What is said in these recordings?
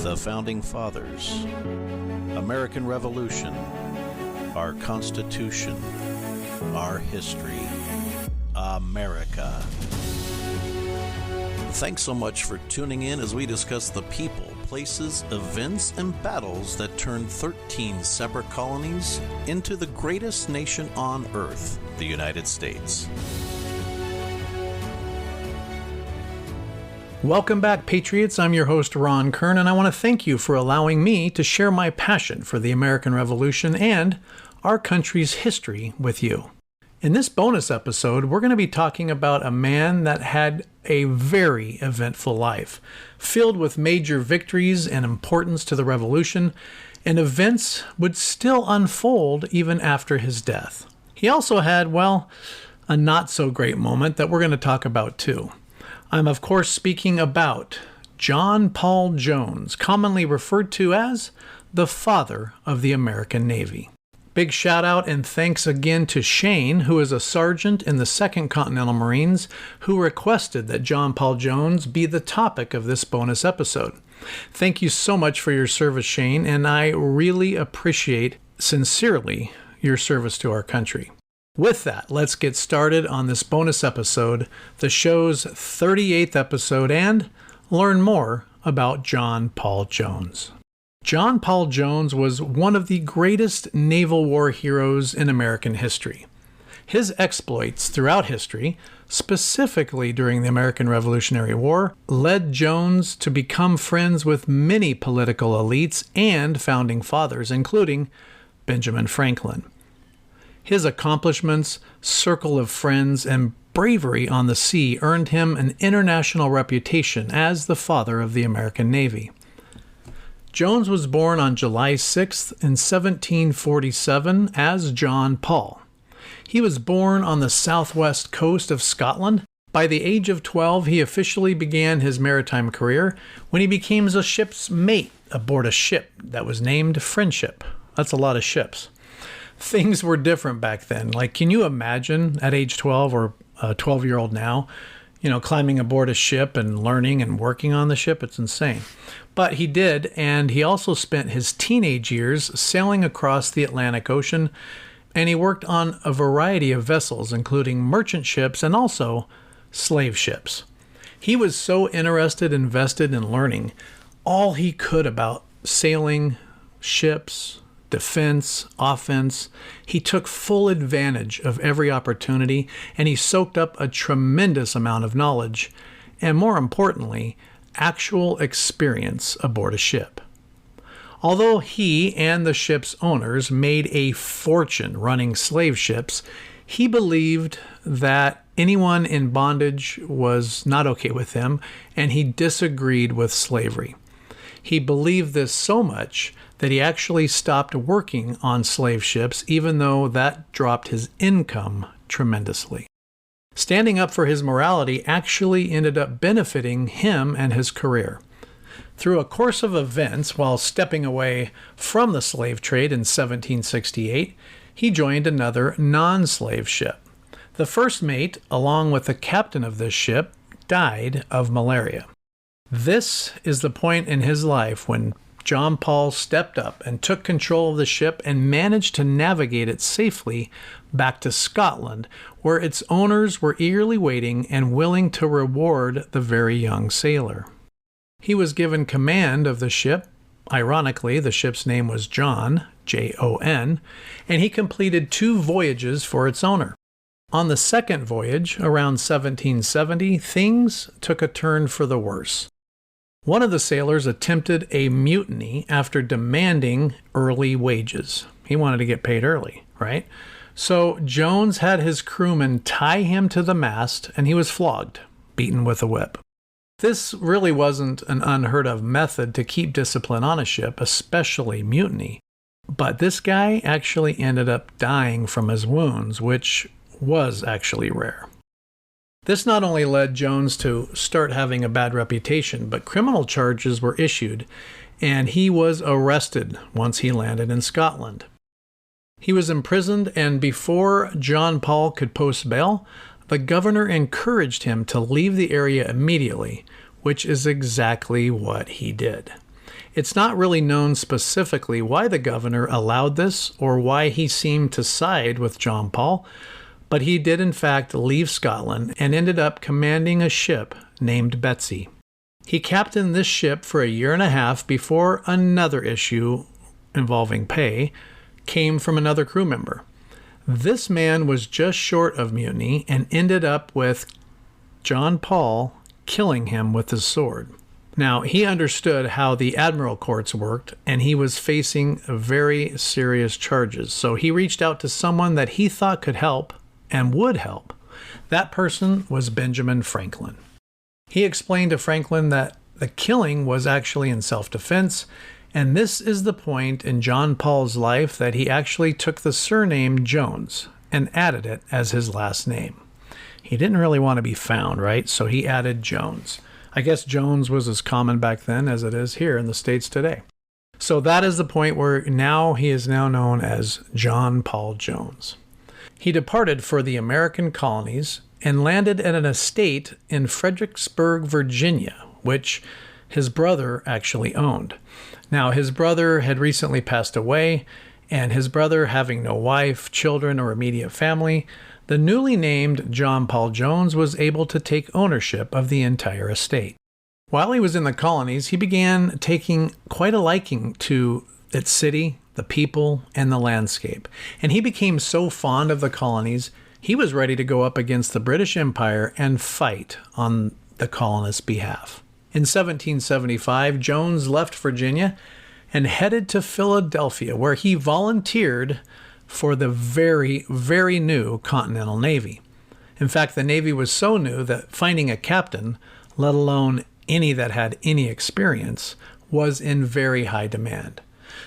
The Founding Fathers, American Revolution, our Constitution, our history, America. Thanks so much for tuning in as we discuss the people, places, events, and battles that turned 13 separate colonies into the greatest nation on earth, the United States. Welcome back, Patriots. I'm your host, Ron Kern, and I want to thank you for allowing me to share my passion for the American Revolution and our country's history with you. In this bonus episode, we're going to be talking about a man that had a very eventful life, filled with major victories and importance to the Revolution, and events would still unfold even after his death. He also had, well, a not-so-great moment that we're going to talk about too. I'm, of course, speaking about John Paul Jones, commonly referred to as the father of the American Navy. Big shout out and thanks again to Shane, who is a sergeant in the 2nd Continental Marines, who requested that John Paul Jones be the topic of this bonus episode. Thank you so much for your service, Shane, and I really appreciate, sincerely, your service to our country. With that, let's get started on this bonus episode, the show's 38th episode, and learn more about John Paul Jones. John Paul Jones was one of the greatest naval war heroes in American history. His exploits throughout history, specifically during the American Revolutionary War, led Jones to become friends with many political elites and founding fathers, including Benjamin Franklin. His accomplishments, circle of friends, and bravery on the sea earned him an international reputation as the father of the American Navy. Jones was born on July 6th in 1747 as John Paul. He was born on the southwest coast of Scotland. By the age of 12, he officially began his maritime career when he became a ship's mate aboard a ship that was named Friendship. That's a lot of ships. Things were different back then. Like, can you imagine at age 12 or a 12-year-old now, climbing aboard a ship and learning and working on the ship? It's insane. But he did, and he also spent his teenage years sailing across the Atlantic Ocean, and he worked on a variety of vessels, including merchant ships and also slave ships. He was so invested in learning all he could about sailing, ships, defense, offense. He took full advantage of every opportunity, and he soaked up a tremendous amount of knowledge, and more importantly, actual experience aboard a ship. Although he and the ship's owners made a fortune running slave ships, he believed that anyone in bondage was not okay with him, and he disagreed with slavery. He believed this so much that he actually stopped working on slave ships, even though that dropped his income tremendously. Standing up for his morality actually ended up benefiting him and his career. Through a course of events, while stepping away from the slave trade in 1768, he joined another non-slave ship. The first mate, along with the captain of this ship, died of malaria. This is the point in his life when John Paul stepped up and took control of the ship and managed to navigate it safely back to Scotland, where its owners were eagerly waiting and willing to reward the very young sailor. He was given command of the ship. Ironically, the ship's name was John, Jon, and he completed 2 voyages for its owner. On the second voyage, around 1770, things took a turn for the worse. One of the sailors attempted a mutiny after demanding early wages. He wanted to get paid early, right? So Jones had his crewmen tie him to the mast, and he was flogged, beaten with a whip. This really wasn't an unheard of method to keep discipline on a ship, especially mutiny. But this guy actually ended up dying from his wounds, which was actually rare. This not only led Jones to start having a bad reputation, but criminal charges were issued, and he was arrested once he landed in Scotland. He was imprisoned, and before John Paul could post bail, the governor encouraged him to leave the area immediately, which is exactly what he did. It's not really known specifically why the governor allowed this or why he seemed to side with John Paul, but he did in fact leave Scotland and ended up commanding a ship named Betsy. He captained this ship for a year and a half before another issue involving pay came from another crew member. This man was just short of mutiny and ended up with John Paul killing him with his sword. Now, he understood how the admiral courts worked, and he was facing very serious charges. So he reached out to someone that he thought could help and would help. That person was Benjamin Franklin. He explained to Franklin that the killing was actually in self-defense, and this is the point in John Paul's life that he actually took the surname Jones and added it as his last name. He didn't really want to be found, right? So he added Jones. I guess Jones was as common back then as it is here in the States today. So that is the point where he is now known as John Paul Jones. He departed for the American colonies and landed at an estate in Fredericksburg, Virginia, which his brother actually owned. Now, his brother had recently passed away, and his brother having no wife, children, or immediate family, the newly named John Paul Jones was able to take ownership of the entire estate. While he was in the colonies, he began taking quite a liking to its city, the people, and the landscape. And he became so fond of the colonies, he was ready to go up against the British Empire and fight on the colonists' behalf. In 1775, Jones left Virginia and headed to Philadelphia, where he volunteered for the very, very new Continental Navy. In fact, the Navy was so new that finding a captain, let alone any that had any experience, was in very high demand.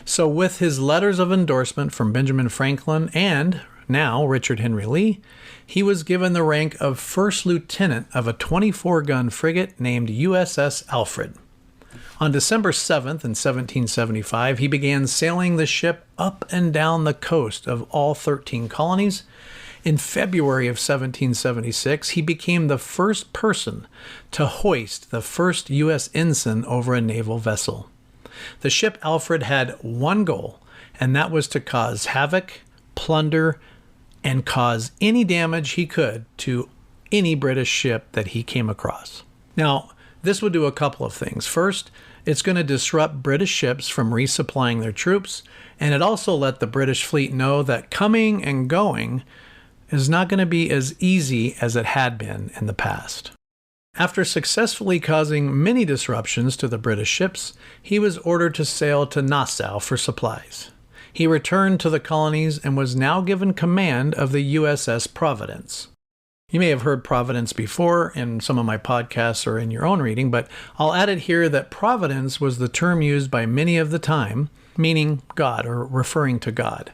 So with his letters of endorsement from Benjamin Franklin and now Richard Henry Lee, he was given the rank of first lieutenant of a 24-gun frigate named USS Alfred. On December 7th in 1775, he began sailing the ship up and down the coast of all 13 colonies. In February of 1776, he became the first person to hoist the first U.S. ensign over a naval vessel. The ship Alfred had one goal, and that was to cause havoc, plunder, and cause any damage he could to any British ship that he came across. Now, this would do a couple of things. First, it's going to disrupt British ships from resupplying their troops, and it also let the British fleet know that coming and going is not going to be as easy as it had been in the past. After successfully causing many disruptions to the British ships, he was ordered to sail to Nassau for supplies. He returned to the colonies and was now given command of the USS Providence. You may have heard Providence before in some of my podcasts or in your own reading, but I'll add it here that Providence was the term used by many of the time, meaning God or referring to God.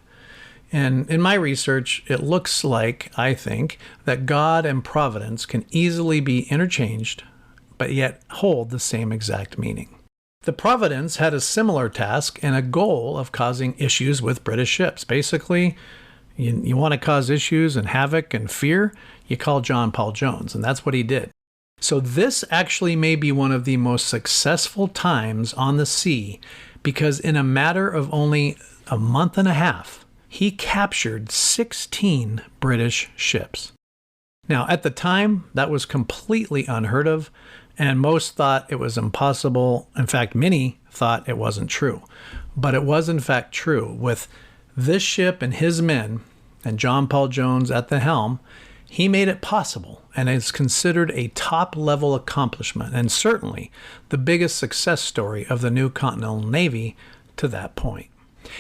And in my research, it looks like, I think, that God and Providence can easily be interchanged, but yet hold the same exact meaning. The Providence had a similar task and a goal of causing issues with British ships. Basically, you want to cause issues and havoc and fear, you call John Paul Jones, and that's what he did. So this actually may be one of the most successful times on the sea because in a matter of only a month and a half, he captured 16 British ships. Now, at the time, that was completely unheard of, and most thought it was impossible. In fact, many thought it wasn't true. But it was in fact true. With this ship and his men, and John Paul Jones at the helm, he made it possible, and is considered a top-level accomplishment, and certainly the biggest success story of the new Continental Navy to that point.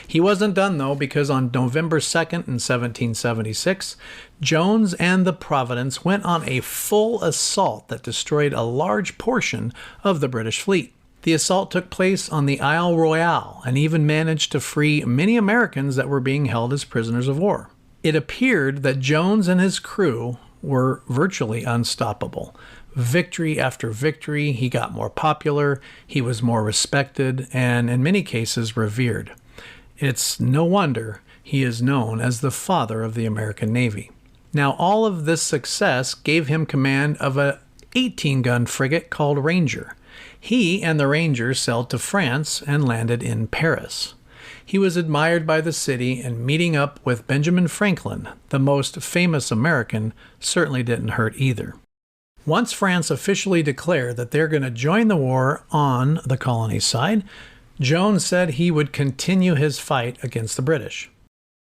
He wasn't done, though, because on November 2nd in 1776, Jones and the Providence went on a full assault that destroyed a large portion of the British fleet. The assault took place on the Isle Royale and even managed to free many Americans that were being held as prisoners of war. It appeared that Jones and his crew were virtually unstoppable. Victory after victory, he got more popular, he was more respected, and in many cases revered. It's no wonder he is known as the father of the American Navy. Now, all of this success gave him command of a 18-gun frigate called Ranger. He and the Ranger sailed to France and landed in Paris. He was admired by the city, and meeting up with Benjamin Franklin, the most famous American, certainly didn't hurt either. Once France officially declared that they're going to join the war on the colony side, Jones said he would continue his fight against the British.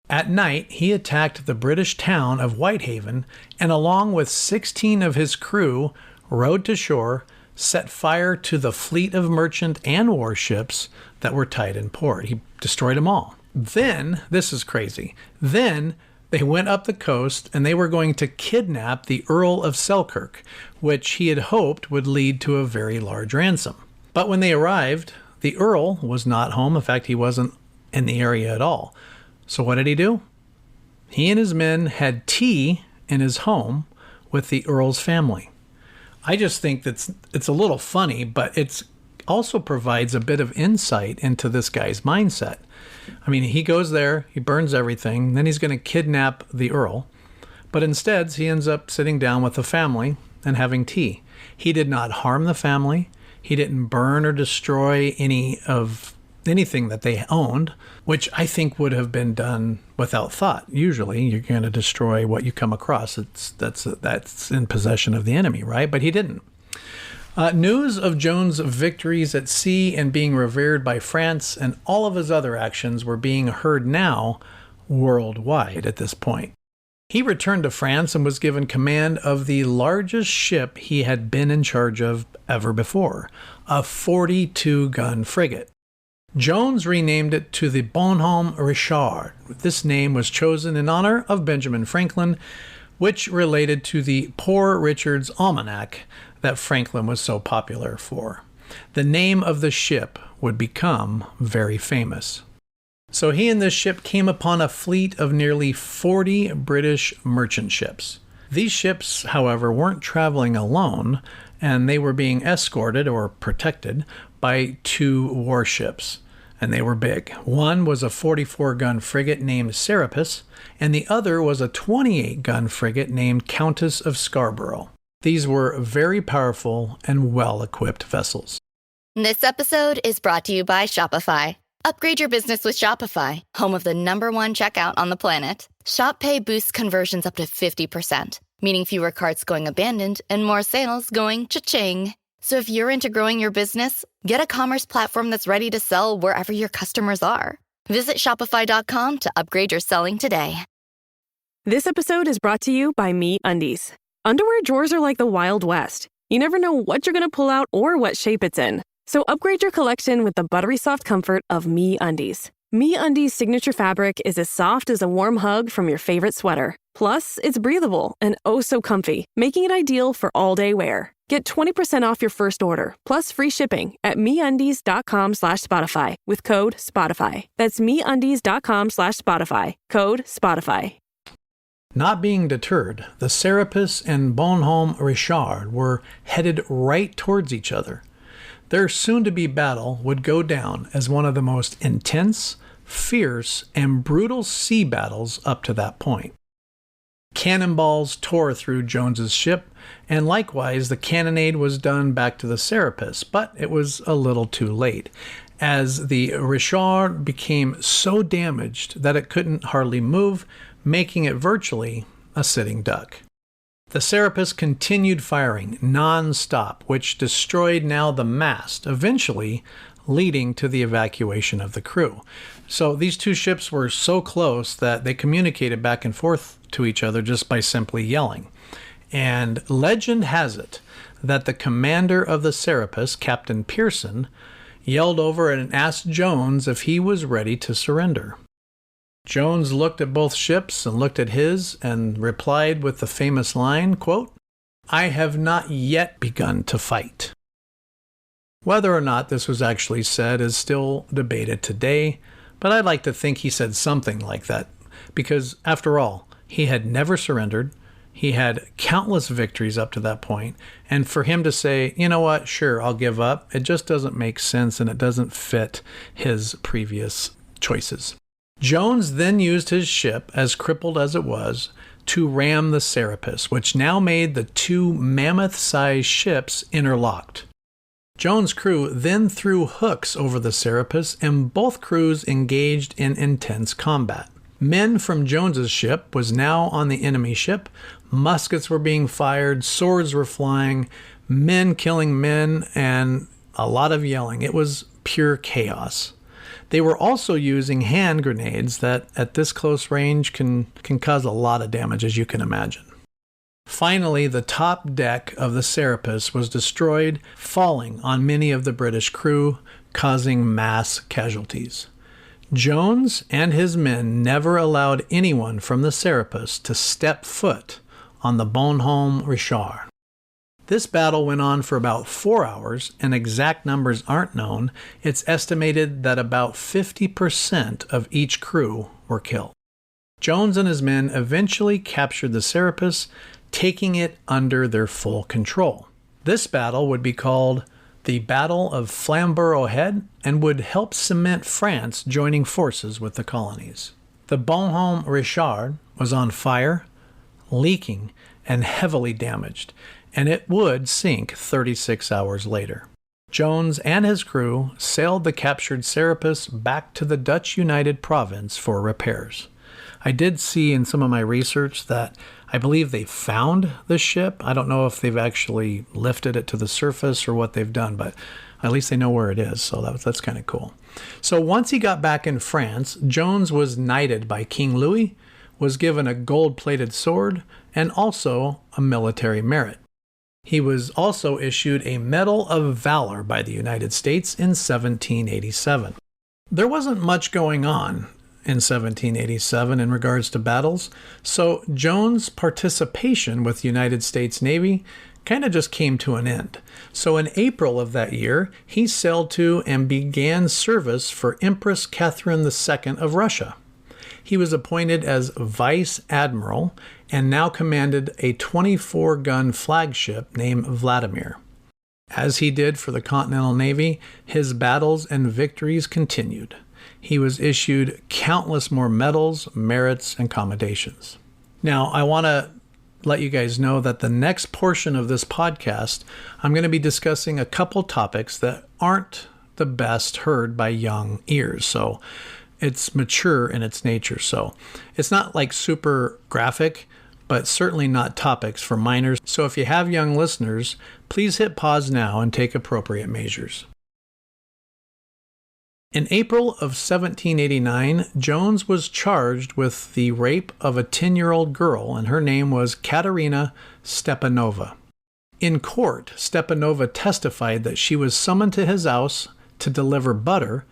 At night, he attacked the British town of Whitehaven and, along with 16 of his crew, rowed to shore, set fire to the fleet of merchant and warships that were tied in port. He destroyed them all. Then, this is crazy, then they went up the coast and they were going to kidnap the Earl of Selkirk, which he had hoped would lead to a very large ransom. But when they arrived, the Earl was not home. In fact, he wasn't in the area at all. So what did he do? He and his men had tea in his home with the Earl's family. I just think that it's a little funny, but it also provides a bit of insight into this guy's mindset. I mean, he goes there, he burns everything, then he's going to kidnap the Earl. But instead, he ends up sitting down with the family and having tea. He did not harm the family. He didn't burn or destroy anything that they owned, which I think would have been done without thought. Usually, you're going to destroy what you come across. That's in possession of the enemy, right? But he didn't. News of Jones' victories at sea and being revered by France and all of his other actions were being heard now worldwide at this point. He returned to France and was given command of the largest ship he had been in charge of ever before, a 42-gun frigate. Jones renamed it to the Bonhomme Richard. This name was chosen in honor of Benjamin Franklin, which related to the Poor Richard's Almanac that Franklin was so popular for. The name of the ship would become very famous. So he and this ship came upon a fleet of nearly 40 British merchant ships. These ships, however, weren't traveling alone, and they were being escorted or protected by 2 warships. And they were big. One was a 44-gun frigate named Serapis, and the other was a 28-gun frigate named Countess of Scarborough. These were very powerful and well-equipped vessels. This episode is brought to you by Shopify. Upgrade your business with Shopify, home of the #1 checkout on the planet. Shop Pay boosts conversions up to 50%, meaning fewer carts going abandoned and more sales going cha-ching. So if you're into growing your business, get a commerce platform that's ready to sell wherever your customers are. Visit Shopify.com to upgrade your selling today. This episode is brought to you by MeUndies. Underwear drawers are like the Wild West. You never know what you're going to pull out or what shape it's in. So upgrade your collection with the buttery soft comfort of MeUndies. MeUndies' signature fabric is as soft as a warm hug from your favorite sweater. Plus, it's breathable and oh so comfy, making it ideal for all-day wear. Get 20% off your first order, plus free shipping at MeUndies.com/Spotify with code SPOTIFY. That's MeUndies.com/Spotify, code SPOTIFY. Not being deterred, the Serapis and Bonhomme Richard were headed right towards each other. Their soon-to-be battle would go down as one of the most intense, fierce, and brutal sea battles up to that point. Cannonballs tore through Jones's ship, and likewise the cannonade was done back to the Serapis, but it was a little too late, as the Richard became so damaged that it couldn't hardly move, making it virtually a sitting duck. The Serapis continued firing non-stop, which destroyed now the mast, eventually leading to the evacuation of the crew. So these 2 ships were so close that they communicated back and forth to each other just by simply yelling. And legend has it that the commander of the Serapis, Captain Pearson, yelled over and asked Jones if he was ready to surrender. Jones looked at both ships and looked at his and replied with the famous line, quote, "I have not yet begun to fight." Whether or not this was actually said is still debated today, but I'd like to think he said something like that, because after all, he had never surrendered. He had countless victories up to that point, and for him to say, you know what, sure, I'll give up, it just doesn't make sense and it doesn't fit his previous choices. Jones then used his ship, as crippled as it was, to ram the Serapis, which now made the two mammoth-sized ships interlocked. Jones' crew then threw hooks over the Serapis, and both crews engaged in intense combat. Men from Jones's ship was now on the enemy ship. Muskets were being fired, swords were flying, men killing men, and a lot of yelling. It was pure chaos. They were also using hand grenades that at this close range can cause a lot of damage, as you can imagine. Finally, the top deck of the Serapis was destroyed, falling on many of the British crew, causing mass casualties. Jones and his men never allowed anyone from the Serapis to step foot on the Bonhomme Richard. This battle went on for about 4 hours, and exact numbers aren't known. It's estimated that about 50% of each crew were killed. Jones and his men eventually captured the Serapis, taking it under their full control. This battle would be called the Battle of Flamborough Head and would help cement France joining forces with the colonies. The Bonhomme Richard was on fire, leaking, and heavily damaged, and it would sink 36 hours later. Jones and his crew sailed the captured Serapis back to the Dutch United Province for repairs. I did see in some of my research that I believe they found the ship. I don't know if they've actually lifted it to the surface or what they've done, but at least they know where it is, so that's kind of cool. So once he got back in France, Jones was knighted by King Louis, was given a gold-plated sword, and also a military merit. He was also issued a Medal of Valor by the United States in 1787. There wasn't much going on in 1787 in regards to battles, so Jones' participation with the United States Navy kind of just came to an end. So in April of that year, he sailed to and began service for Empress Catherine II of Russia. He was appointed as Vice Admiral and now commanded a 24-gun flagship named Vladimir. As he did for the Continental Navy, his battles and victories continued. He was issued countless more medals, merits, and commendations. Now, I want to let you guys know that the next portion of this podcast, I'm going to be discussing a couple topics that aren't the best heard by young ears. So it's mature in its nature. So it's not like super graphic, but certainly not topics for minors. So if you have young listeners, please hit pause now and take appropriate measures. In April of 1789, Jones was charged with the rape of a 10-year-old girl, and her name was Katerina Stepanova. In court, Stepanova testified that she was summoned to his house to deliver butter,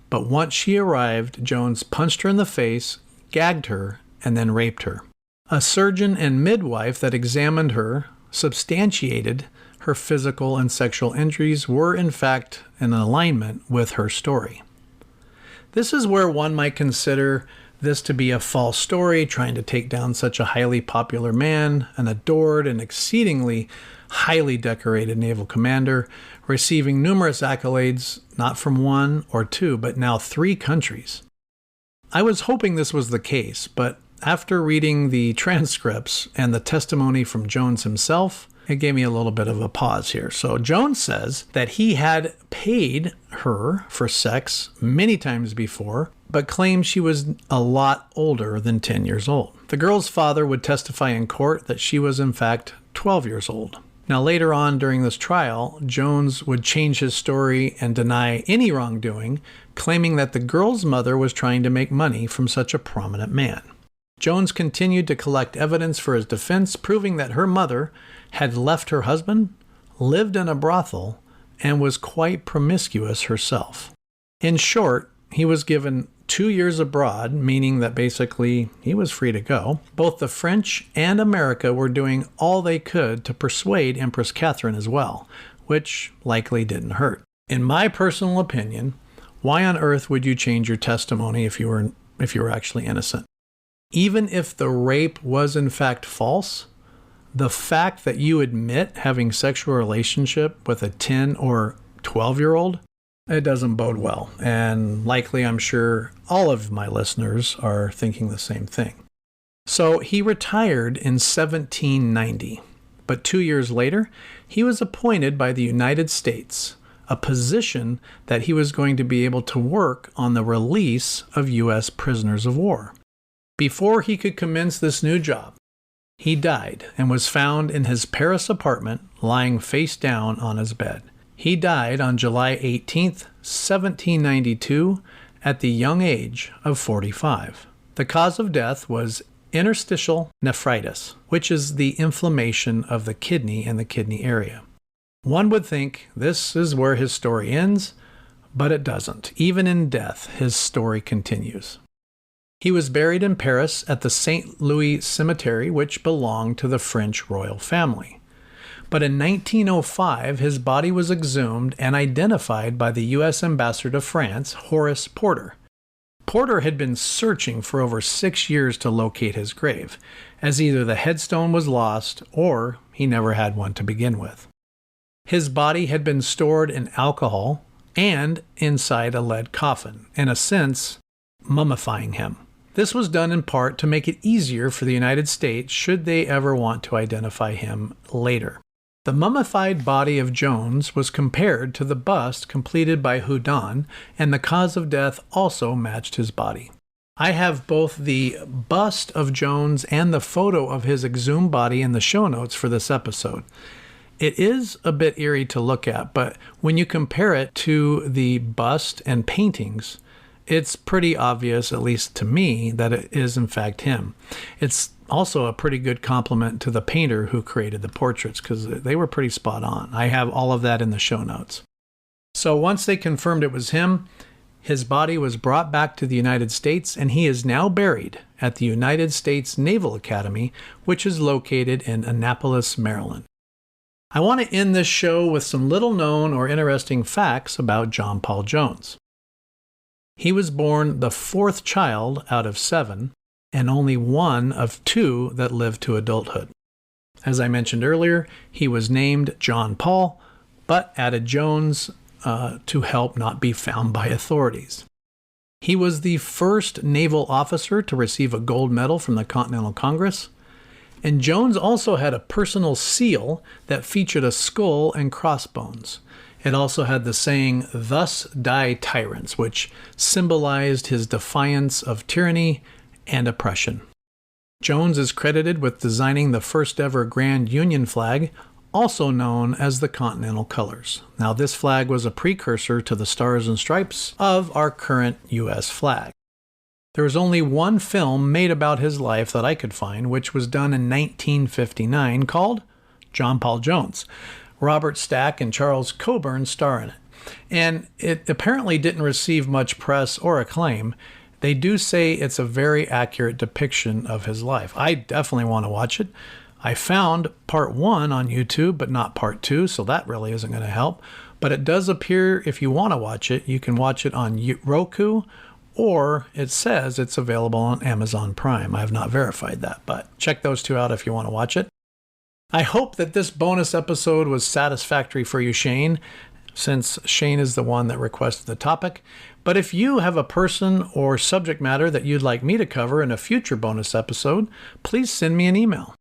but once she arrived, Jones punched her in the face, gagged her, and then raped her. A surgeon and midwife that examined her substantiated her physical and sexual injuries were in fact in alignment with her story. This is where one might consider this to be a false story, trying to take down such a highly popular man, an adored and exceedingly highly decorated naval commander, receiving numerous accolades, not from one or two, but now 3 countries. I was hoping this was the case, but after reading the transcripts and the testimony from Jones himself, it gave me a little bit of a pause here. So Jones says that he had paid her for sex many times before, but claimed she was a lot older than 10 years old. The girl's father would testify in court that she was in fact 12 years old. Now later on during this trial, Jones would change his story and deny any wrongdoing, claiming that the girl's mother was trying to make money from such a prominent man. Jones continued to collect evidence for his defense, proving that her mother had left her husband, lived in a brothel, and was quite promiscuous herself. In short, he was given 2 years abroad, meaning that basically he was free to go. Both the French and America were doing all they could to persuade Empress Catherine as well, which likely didn't hurt. In my personal opinion, why on earth would you change your testimony if you were actually innocent? Even if the rape was in fact false, the fact that you admit having sexual relationship with a 10 or 12-year-old, it doesn't bode well. And likely, I'm sure all of my listeners are thinking the same thing. So he retired in 1790, but 2 years later, he was appointed by the United States, a position that he was going to be able to work on the release of U.S. prisoners of war. Before he could commence this new job, he died and was found in his Paris apartment lying face down on his bed. He died on July 18th, 1792, at the young age of 45. The cause of death was interstitial nephritis, which is the inflammation of the kidney and the kidney area. One would think this is where his story ends, but it doesn't. Even in death, his story continues. He was buried in Paris at the St. Louis Cemetery, which belonged to the French royal family. But in 1905, his body was exhumed and identified by the U.S. ambassador to France, Horace Porter. Porter had been searching for over 6 years to locate his grave, as either the headstone was lost or he never had one to begin with. His body had been stored in alcohol and inside a lead coffin, in a sense, mummifying him. This was done in part to make it easier for the United States should they ever want to identify him later. The mummified body of Jones was compared to the bust completed by Houdon, and the cause of death also matched his body. I have both the bust of Jones and the photo of his exhumed body in the show notes for this episode. It is a bit eerie to look at, but when you compare it to the bust and paintings, it's pretty obvious, at least to me, that it is in fact him. It's also a pretty good compliment to the painter who created the portraits, because they were pretty spot on. I have all of that in the show notes. So once they confirmed it was him, his body was brought back to the United States, and he is now buried at the United States Naval Academy, which is located in Annapolis, Maryland. I want to end this show with some little known or interesting facts about John Paul Jones. He was born the fourth child out of 7, and only one of 2 that lived to adulthood. As I mentioned earlier, he was named John Paul, but added Jones to help not be found by authorities. He was the first naval officer to receive a gold medal from the Continental Congress, and Jones also had a personal seal that featured a skull and crossbones. It also had the saying, "Thus die tyrants," which symbolized his defiance of tyranny and oppression. Jones is credited with designing the first ever Grand Union flag, also known as the Continental Colors. Now, this flag was a precursor to the Stars and Stripes of our current U.S. flag. There was only one film made about his life that I could find, which was done in 1959, called John Paul Jones. Robert Stack and Charles Coburn star in it. And it apparently didn't receive much press or acclaim. They do say it's a very accurate depiction of his life. I definitely want to watch it. I found part 1 on YouTube, but not part 2, so that really isn't going to help. But it does appear, if you want to watch it, you can watch it on Roku, or it says it's available on Amazon Prime. I have not verified that, but check those 2 out if you want to watch it. I hope that this bonus episode was satisfactory for you, Shane, since Shane is the one that requested the topic. But if you have a person or subject matter that you'd like me to cover in a future bonus episode, please send me an email.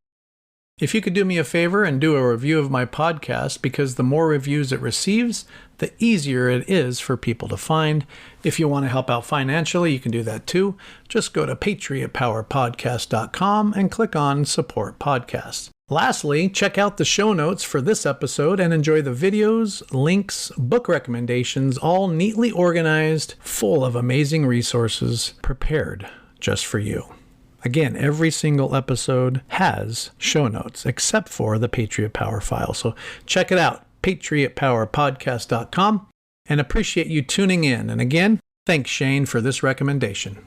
If you could do me a favor and do a review of my podcast, because the more reviews it receives, the easier it is for people to find. If you want to help out financially, you can do that too. Just go to patriotpowerpodcast.com and click on Support Podcast. Lastly, check out the show notes for this episode and enjoy the videos, links, book recommendations, all neatly organized, full of amazing resources prepared just for you. Again, every single episode has show notes, except for the Patriot Power file. So check it out, patriotpowerpodcast.com, and appreciate you tuning in. And again, thanks, Shane, for this recommendation.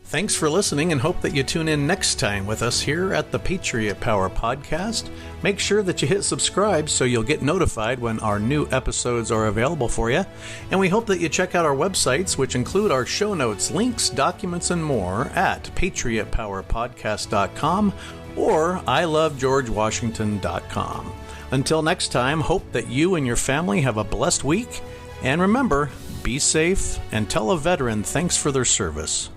Thanks for listening, and hope that you tune in next time with us here at the Patriot Power Podcast. Make sure that you hit subscribe so you'll get notified when our new episodes are available for you. And we hope that you check out our websites, which include our show notes, links, documents, and more at patriotpowerpodcast.com or ilovegeorgewashington.com. Until next time, hope that you and your family have a blessed week. And remember, be safe and tell a veteran thanks for their service.